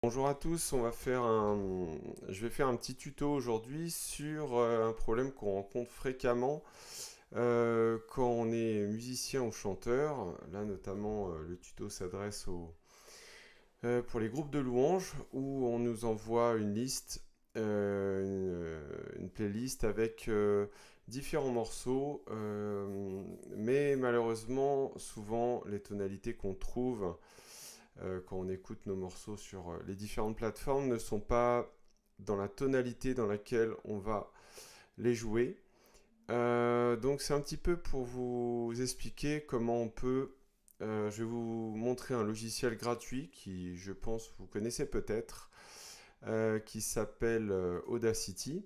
Bonjour à tous, je vais faire un petit tuto aujourd'hui sur un problème qu'on rencontre fréquemment quand on est musicien ou chanteur. Là notamment le tuto s'adresse pour les groupes de louanges où on nous envoie une liste, une playlist avec différents morceaux, mais malheureusement souvent les tonalités qu'on trouve quand on écoute nos morceaux sur les différentes plateformes ne sont pas dans la tonalité dans laquelle on va les jouer. Donc c'est un petit peu pour vous expliquer comment on peut... je vais vous montrer un logiciel gratuit qui, je pense, vous connaissez peut-être, qui s'appelle Audacity,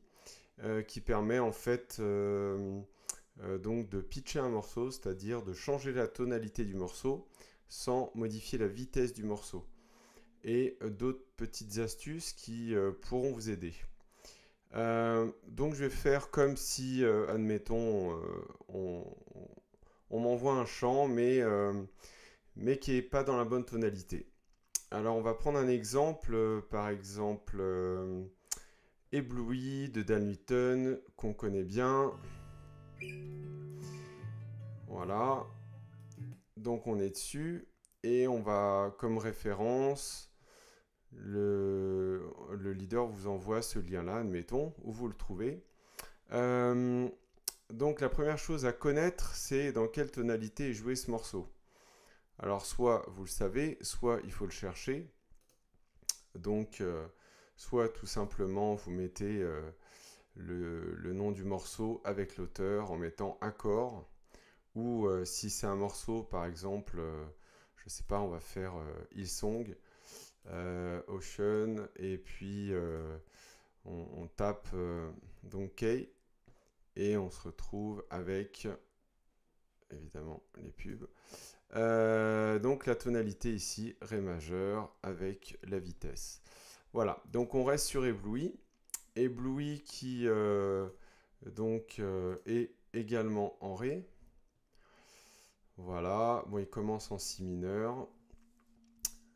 qui permet en fait donc de pitcher un morceau, c'est-à-dire de changer la tonalité du morceau sans modifier la vitesse du morceau. Et d'autres petites astuces qui pourront vous aider. Donc je vais faire comme si, admettons, on m'envoie un chant, mais qui n'est pas dans la bonne tonalité. Alors on va prendre un exemple, par exemple Ébloui de Dan Newton, qu'on connaît bien. Voilà, donc on est dessus, et on va, comme référence, le leader vous envoie ce lien-là, admettons, où vous le trouvez. Euh, donc la première chose à connaître, c'est dans quelle tonalité est joué ce morceau. Alors soit vous le savez, soit il faut le chercher. Donc soit tout simplement vous mettez le nom du morceau avec l'auteur en mettant accord. Ou si c'est un morceau, par exemple, je sais pas, on va faire Hillsong, Ocean, et puis on tape donc Kay, et on se retrouve avec évidemment les pubs. Donc la tonalité ici, Ré majeur avec la vitesse. Voilà, donc on reste sur Ébloui. Ébloui qui est également en Ré. Voilà, bon, il commence en Si mineur.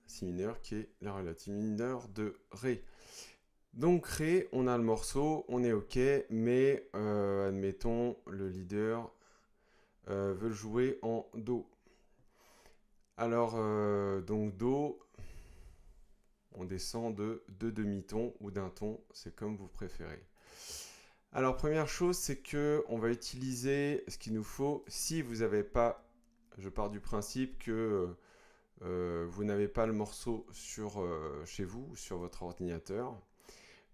Si mineur qui est la relative mineure de Ré. Donc Ré, on a le morceau, on est OK, mais admettons le leader veut le jouer en Do. Alors donc Do, on descend de deux demi-tons ou d'un ton, c'est comme vous préférez. Alors première chose, c'est que on va utiliser ce qu'il nous faut si vous n'avez pas, je pars du principe que vous n'avez pas le morceau chez vous, sur votre ordinateur.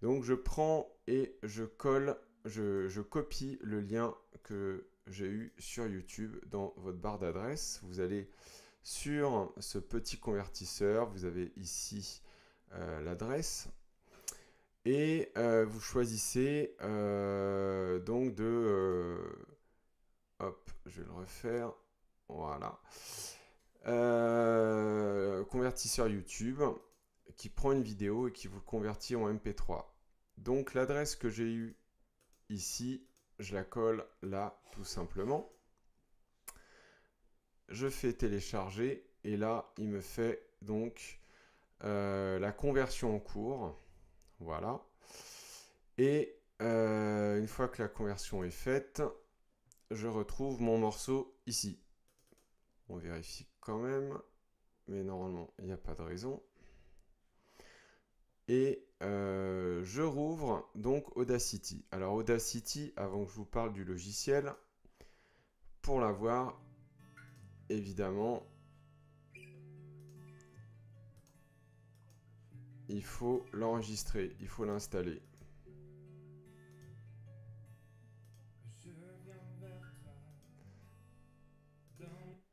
Donc je prends et je colle, je copie le lien que j'ai eu sur YouTube dans votre barre d'adresse. Vous allez sur ce petit convertisseur, vous avez ici l'adresse et vous choisissez donc hop, je vais le refaire, voilà, convertisseur YouTube qui prend une vidéo et qui vous le convertit en MP3. Donc l'adresse que j'ai eue ici, je la colle là tout simplement. Je fais télécharger et là il me fait donc la conversion en cours. Voilà. Et une fois que la conversion est faite, je retrouve mon morceau ici. On vérifie quand même, mais normalement il n'y a pas de raison. Et je rouvre donc Audacity. Alors Audacity, avant que je vous parle du logiciel, pour l'avoir, évidemment, il faut l'enregistrer, il faut l'installer.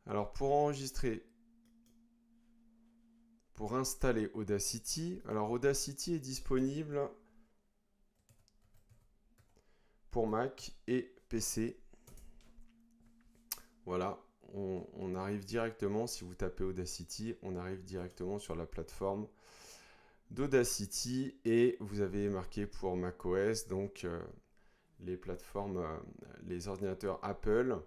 Alors pour enregistrer, pour installer Audacity, alors Audacity est disponible pour Mac et PC. Voilà, on arrive directement, si vous tapez Audacity, on arrive directement sur la plateforme d'Audacity et vous avez marqué pour macOS, donc les plateformes, les ordinateurs Apple.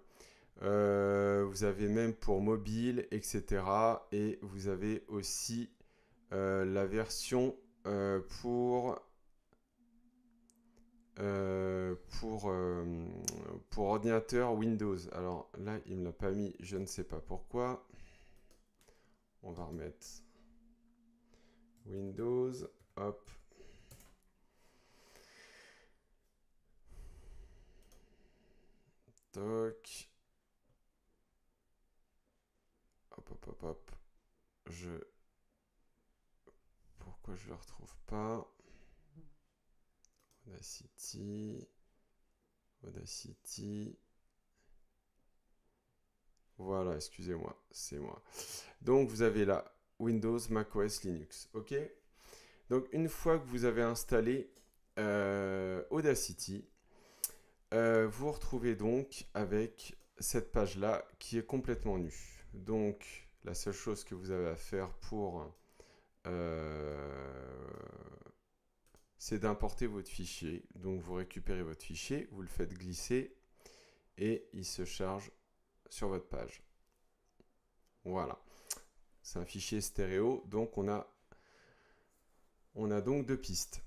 Vous avez même pour mobile, etc. Et vous avez aussi la version pour ordinateur Windows. Alors là, il me l'a pas mis, je ne sais pas pourquoi. On va remettre Windows, hop. Toc. Hop, hop, hop, hop. Pourquoi je ne le retrouve pas? Audacity. Voilà, excusez-moi, c'est moi. Donc, vous avez là Windows, macOS, Linux. OK? Donc, une fois que vous avez installé Audacity, vous retrouvez donc avec cette page-là qui est complètement nue. Donc, la seule chose que vous avez à faire c'est d'importer votre fichier. Donc, vous récupérez votre fichier, vous le faites glisser et il se charge sur votre page. Voilà. C'est un fichier stéréo, donc on a donc deux pistes.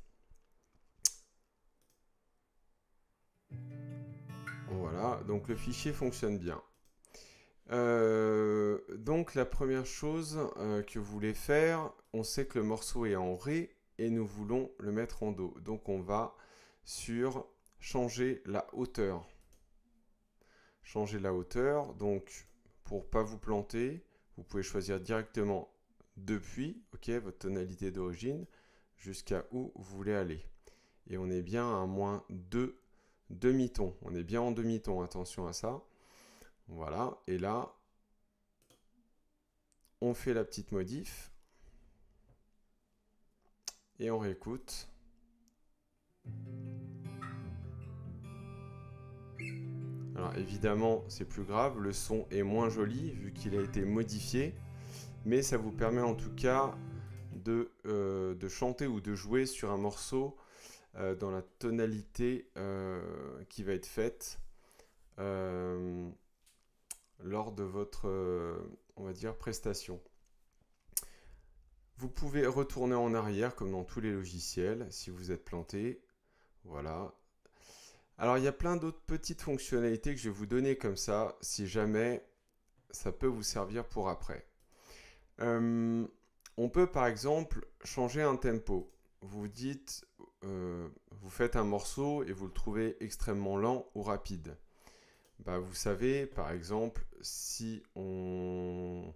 Voilà, donc le fichier fonctionne bien. Donc la première chose que vous voulez faire, on sait que le morceau est en Ré et nous voulons le mettre en Do. Donc on va sur changer la hauteur. Changer la hauteur, donc pour ne pas vous planter, vous pouvez choisir directement depuis, ok, votre tonalité d'origine, jusqu'à où vous voulez aller. Et on est bien à -2 demi-ton. On est bien en demi-ton, attention à ça. Voilà, et là, on fait la petite modif. Et on réécoute. Alors évidemment, c'est plus grave, le son est moins joli vu qu'il a été modifié. Mais ça vous permet en tout cas de chanter ou de jouer sur un morceau dans la tonalité qui va être faite lors de votre, on va dire, prestation. Vous pouvez retourner en arrière comme dans tous les logiciels si vous êtes planté. Voilà. Alors il y a plein d'autres petites fonctionnalités que je vais vous donner comme ça si jamais ça peut vous servir pour après. On peut par exemple changer un tempo. Vous dites, vous faites un morceau et vous le trouvez extrêmement lent ou rapide. Bah, vous savez, par exemple, si on...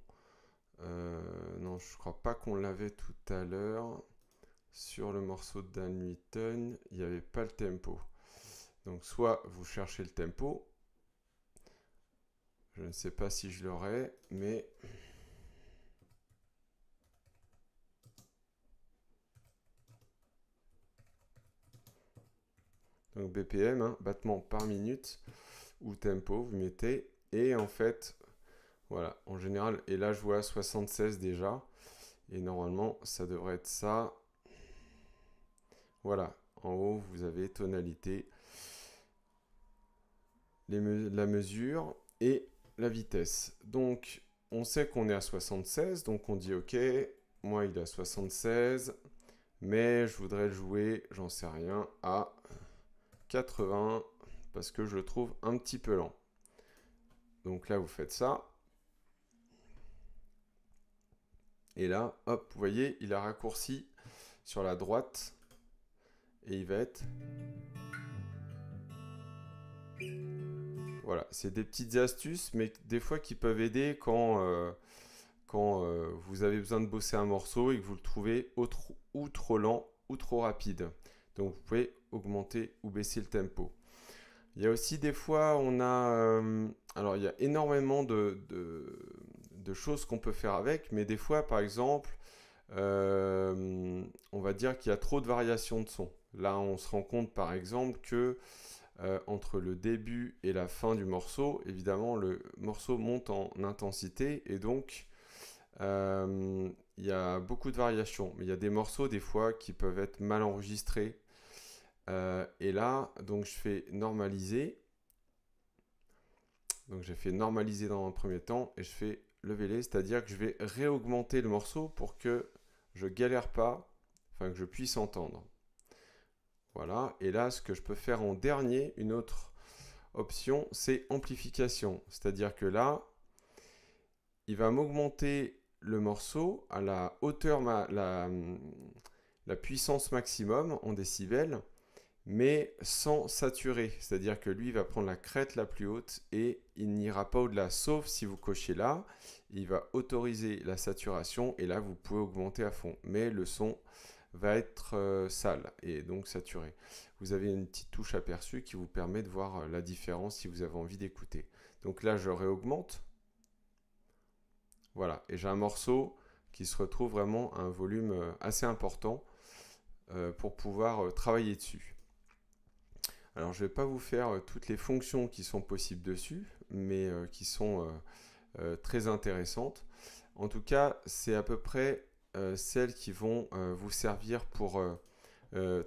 non, je crois pas qu'on l'avait tout à l'heure. Sur le morceau de Dan Newton, il n'y avait pas le tempo. Donc soit vous cherchez le tempo. Je ne sais pas si je l'aurai, mais... Donc BPM, hein, battement par minute, ou tempo, vous mettez. Et en fait, voilà, en général, et là je vois 76 déjà. Et normalement, ça devrait être ça. Voilà, en haut, vous avez tonalité, la mesure et la vitesse. Donc, on sait qu'on est à 76, donc on dit OK, moi il est à 76, mais je voudrais le jouer, j'en sais rien, à 80, parce que je le trouve un petit peu lent. Donc là, vous faites ça. Et là, hop, vous voyez, il a raccourci sur la droite. Et il va être... Voilà, c'est des petites astuces, mais des fois qui peuvent aider quand vous avez besoin de bosser un morceau et que vous le trouvez ou trop lent ou trop rapide. Donc vous pouvez augmenter ou baisser le tempo. Il y a aussi des fois, on a... alors il y a énormément de choses qu'on peut faire avec, mais des fois, par exemple, on va dire qu'il y a trop de variations de son. Là, on se rend compte, par exemple, que entre le début et la fin du morceau, évidemment, le morceau monte en intensité et donc il y a beaucoup de variations. Mais il y a des morceaux, des fois, qui peuvent être mal enregistrés. Et là, donc je fais normaliser. Donc j'ai fait normaliser dans un premier temps et je fais leveler, c'est-à-dire que je vais réaugmenter le morceau pour que je galère pas, enfin que je puisse entendre. Voilà, et là ce que je peux faire en dernier, une autre option, c'est amplification. C'est-à-dire que là, il va m'augmenter le morceau à la hauteur, la puissance maximum en décibels, mais sans saturer. C'est-à-dire que lui, il va prendre la crête la plus haute et il n'ira pas au-delà, sauf si vous cochez là, il va autoriser la saturation et là, vous pouvez augmenter à fond. Mais le son va être sale et donc saturé. Vous avez une petite touche aperçue qui vous permet de voir la différence si vous avez envie d'écouter. Donc là, je réaugmente. Voilà, et j'ai un morceau qui se retrouve vraiment à un volume assez important pour pouvoir travailler dessus. Alors je ne vais pas vous faire toutes les fonctions qui sont possibles dessus, mais qui sont très intéressantes. En tout cas, c'est à peu près celles qui vont vous servir pour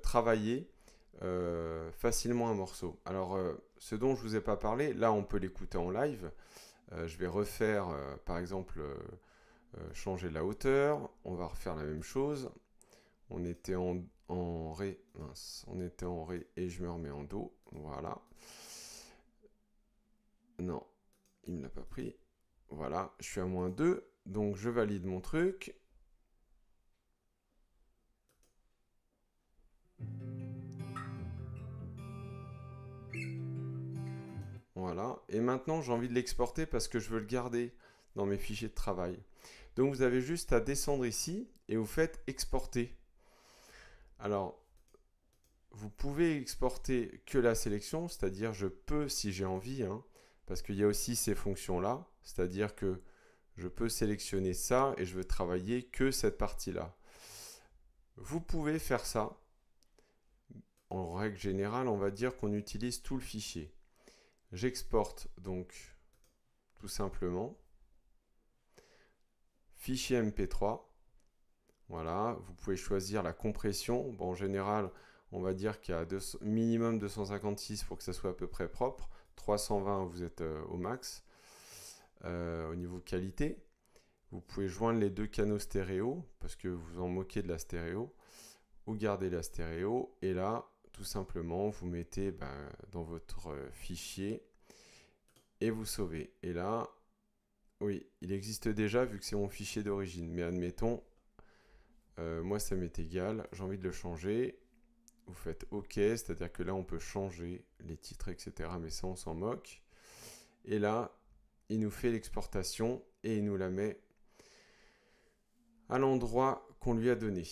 travailler facilement un morceau. Alors ce dont je ne vous ai pas parlé, là on peut l'écouter en live. Je vais refaire par exemple changer la hauteur, on va refaire la même chose. On était en ré, mince, on était en ré et je me remets en do, voilà. Non, il ne me l'a pas pris. Voilà, je suis à -2, donc je valide mon truc. Voilà, et maintenant j'ai envie de l'exporter parce que je veux le garder dans mes fichiers de travail. Donc vous avez juste à descendre ici et vous faites exporter. Alors, vous pouvez exporter que la sélection, c'est-à-dire je peux si j'ai envie, hein, parce qu'il y a aussi ces fonctions-là, c'est-à-dire que je peux sélectionner ça et je veux travailler que cette partie-là. Vous pouvez faire ça. En règle générale, on va dire qu'on utilise tout le fichier. J'exporte donc tout simplement. Fichier MP3. Voilà, vous pouvez choisir la compression. Bon, en général, on va dire qu'il y a minimum 256 pour que ça soit à peu près propre. 320, vous êtes au max. Au niveau qualité, vous pouvez joindre les deux canaux stéréo parce que vous en moquez de la stéréo, ou garder la stéréo. Et là, tout simplement, vous mettez dans votre fichier et vous sauvez. Et là, oui, il existe déjà vu que c'est mon fichier d'origine. Mais admettons, moi ça m'est égal, j'ai envie de le changer. Vous faites OK, c'est-à-dire que là on peut changer les titres, etc. Mais ça on s'en moque. Et là, il nous fait l'exportation et il nous la met à l'endroit qu'on lui a donné.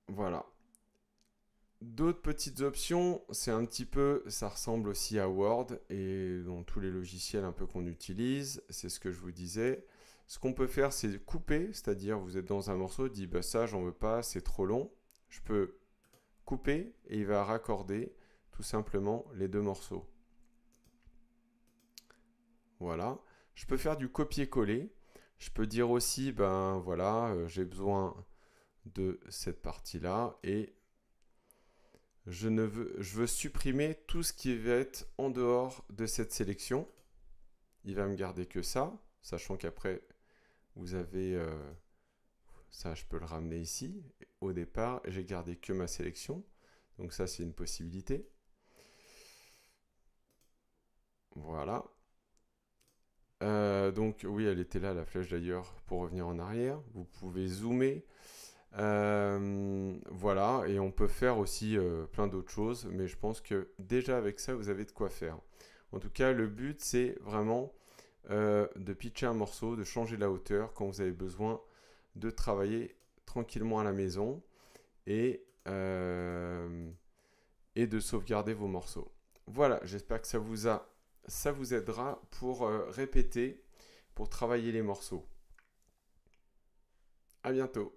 Voilà. D'autres petites options, c'est un petit peu, ça ressemble aussi à Word et dans tous les logiciels un peu qu'on utilise, c'est ce que je vous disais. Ce qu'on peut faire, c'est couper, c'est-à-dire vous êtes dans un morceau, dit bah ça j'en veux pas, c'est trop long. Je peux couper et il va raccorder tout simplement les deux morceaux. Voilà. Je peux faire du copier-coller. Je peux dire aussi, ben voilà, j'ai besoin de cette partie-là et je veux supprimer tout ce qui va être en dehors de cette sélection. Il va me garder que ça, sachant qu'après, vous avez ça, je peux le ramener ici. Au départ, j'ai gardé que ma sélection. Donc ça, c'est une possibilité. Voilà. Donc oui, elle était là, la flèche d'ailleurs, pour revenir en arrière. Vous pouvez zoomer. Voilà, et on peut faire aussi plein d'autres choses, mais je pense que déjà avec ça, vous avez de quoi faire. En tout cas, le but, c'est vraiment de pitcher un morceau, de changer la hauteur quand vous avez besoin de travailler tranquillement à la maison et de sauvegarder vos morceaux. Voilà, j'espère que ça vous aidera pour répéter, pour travailler les morceaux. À bientôt.